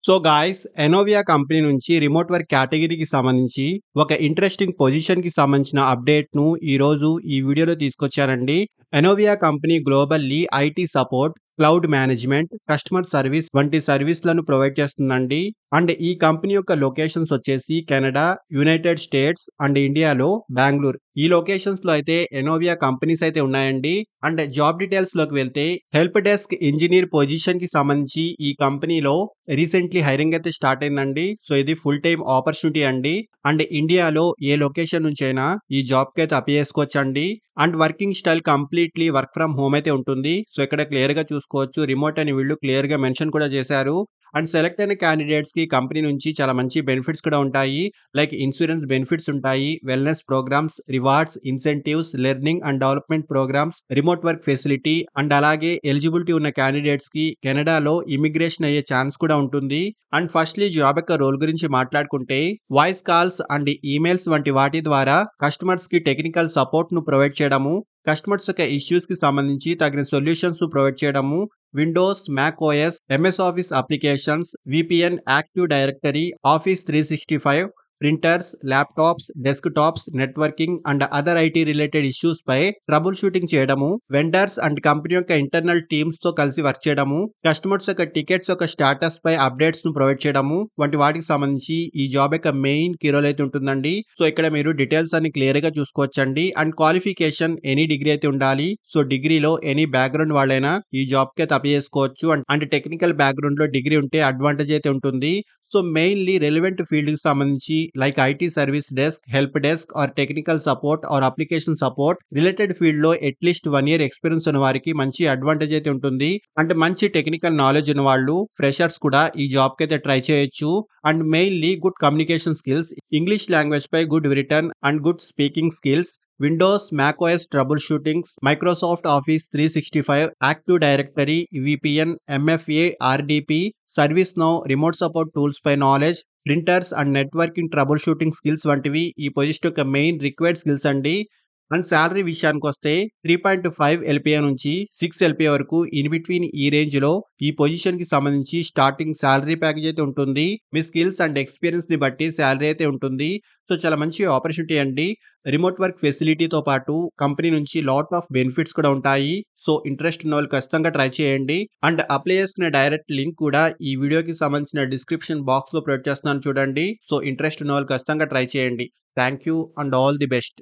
So guys, ఎనోవియా company నుంచి remote work కేటగిరీకి సంబంధించి ఒక ఇంట్రెస్టింగ్ పొజిషన్‌కి సంబంధించిన అప్డేట్‌ను ఈరోజు ఈ వీడియోలో తీసుకొచ్చానండి. Enovia company globally IT support, cloud management, customer service వంటి సర్వీస్‌లను ప్రొవైడ్ చేస్తుందండి. అండ్ ఈ కంపెనీ యొక్క లొకేషన్స్ వచ్చేసి కెనడా, యునైటెడ్ స్టేట్స్ అండ్ ఇండియాలో బెంగుళూరు. ఈ లొకేషన్స్‌లో అయితే ఎనోవియా కంపెనీస్ అయితే ఉన్నాయండి. అండ్ జాబ్ డీటెయిల్స్‌లోకి వెళ్తే హెల్ప్ డెస్క్ ఇంజినీర్ పొజిషన్‌కి సంబంధించి ఈ కంపెనీలో రీసెంట్‌లీ హైరింగ్ అయితే స్టార్ట్ అయిందండి. సో, ఇది ఫుల్ టైమ్ ఆపర్చునిటీ అండి. అండ్ ఇండియాలో ఏ లొకేషన్ నుంచైనా ఈ జాబ్‌కైతే అప్లై చేసుకోవచ్చండి. And working style completely work from home అయితే ఉంటుంది. సో, ఇక్కడ క్లియర్‌గా చూసుకోవచ్చు. రిమోట్ అని వీళ్ళు క్లియర్‌గా మెన్షన్ కూడా చేశారు. అండ్ సెలెక్ట్ అయిన క్యాండిడేట్స్‌కి కంపెనీ నుంచి చాలా మంచి బెనిఫిట్స్ కూడా ఉంటాయి. లైక్ ఇన్స్యూరెన్స్ బెనిఫిట్స్ ఉంటాయి. Wellness programmes, rewards, incentives, learning and development programmes, remote work facility and అలాగే ఎలిజిబిలిటీ ఉన్న క్యాండిడేట్స్‌కి కెనడాలో ఇమిగ్రేషన్ అయ్యే ఛాన్స్ కూడా ఉంటుంది. అండ్ ఫస్ట్‌లీ జాబ్ యొక్క రోల్ గురించి మాట్లాడుకుంటే వాయిస్ కాల్స్ అండ్ ఈమెయిల్స్ వంటి వాటి ద్వారా కస్టమర్స్‌కి టెక్నికల్ సపోర్ట్‌ను ప్రొవైడ్ చేయడము, కస్టమర్స్ యొక్క ఇష్యూస్‌కి సంబంధించి తగిన సొల్యూషన్స్‌ను ప్రొవైడ్ చేయడము, Windows, Mac OS, MS Office applications, VPN, active directory, Office 365, printers, laptops, desktops, networking and other IT related ఇష్యూస్‌పై ట్రబుల్ షూటింగ్ చేయడము, వెండర్స్ అండ్ కంపెనీ యొక్క ఇంటర్నల్ టీమ్స్‌తో కలిసి వర్క్ చేయడము, కస్టమర్స్ యొక్క టికెట్స్ యొక్క స్టేటస్‌పై అప్డేట్స్‌ను ప్రొవైడ్ చేయడము వంటి వాటికి సంబంధించి ఈ జాబ్ యొక్క మెయిన్ కీ రోల్ అయితే ఉంటుందండి. సో, ఇక్కడ మీరు డీటెయిల్స్ అన్ని క్లియర్‌గా చూసుకోవచ్చండి. అండ్ క్వాలిఫికేషన్ ఎనీ డిగ్రీ అయితే ఉండాలి. సో, డిగ్రీలో ఎనీ బ్యాక్‌గ్రౌండ్ వాళ్ళైనా ఈ జాబ్‌కి అయితే అప్లై చేసుకోవచ్చు. అండ్ టెక్నికల్ బ్యాక్‌గ్రౌండ్‌లో డిగ్రీ ఉంటే అడ్వాంటేజ్ అయితే ఉంటుంది. సో, మెయిన్‌లీ రెలెవెంట్ ఫీల్డ్‌కి సంబంధించి like IT service desk, help desk or technical support or application support related ఫీల్డ్‌లో అట్‌లీస్ట్ 1 ఇయర్ ఎక్స్‌పీరియన్స్ ఉన్న వారికి మంచి అడ్వాంటేజ్ అయితే ఉంటుంది. అంటే మంచి టెక్నికల్ నాలెడ్జ్ ఉన్న వాళ్ళు ఫ్రెషర్స్ కూడా ఈ జాబ్‌కి అయితే ట్రై చేయొచ్చు. And mainly good communication skills, English language పై good written and good speaking skills, Windows, Mac OS troubleshootings, Microsoft Office 365, active directory, VPN, MFA, RDP, ServiceNow, remote support tools పై knowledge, printers and networking troubleshooting skills వంటివి ఈ position యొక్క main required skills అండి. And salary విషయానికొస్తే 3.5 LPA నుంచి 6 LPA వరకు in between ఈ రేంజ్‌లో ఈ పొజిషన్‌కి సంబంధించి స్టార్టింగ్ సాలరీ ప్యాకేజ్ అయితే ఉంటుంది. మీ స్కిల్స్ అండ్ ఎక్స్‌పీరియన్స్‌ని బట్టి సాలరీ అయితే ఉంటుంది. సో, చాలా మంచి ఆపర్చునిటీ అండి. రిమోట్ వర్క్ ఫెసిలిటీతో పాటు కంపెనీ నుంచి లాట్ ఆఫ్ బెనిఫిట్స్ కూడా ఉంటాయి. సో, ఇంట్రెస్ట్ ఉన్నోళ్ళు ఖచ్చితంగా ట్రై చేయండి. అండ్ అప్లై చేసుకునే డైరెక్ట్ లింక్ కూడా ఈ వీడియోకి సంబంధించిన డిస్క్రిప్షన్ బాక్స్‌లో ప్రొవైడ్ చేస్తున్నాను చూడండి. సో, ఇంట్రెస్ట్ ఉన్నోళ్ళు ఖచ్చితంగా ట్రై చేయండి. Thank you and all the best.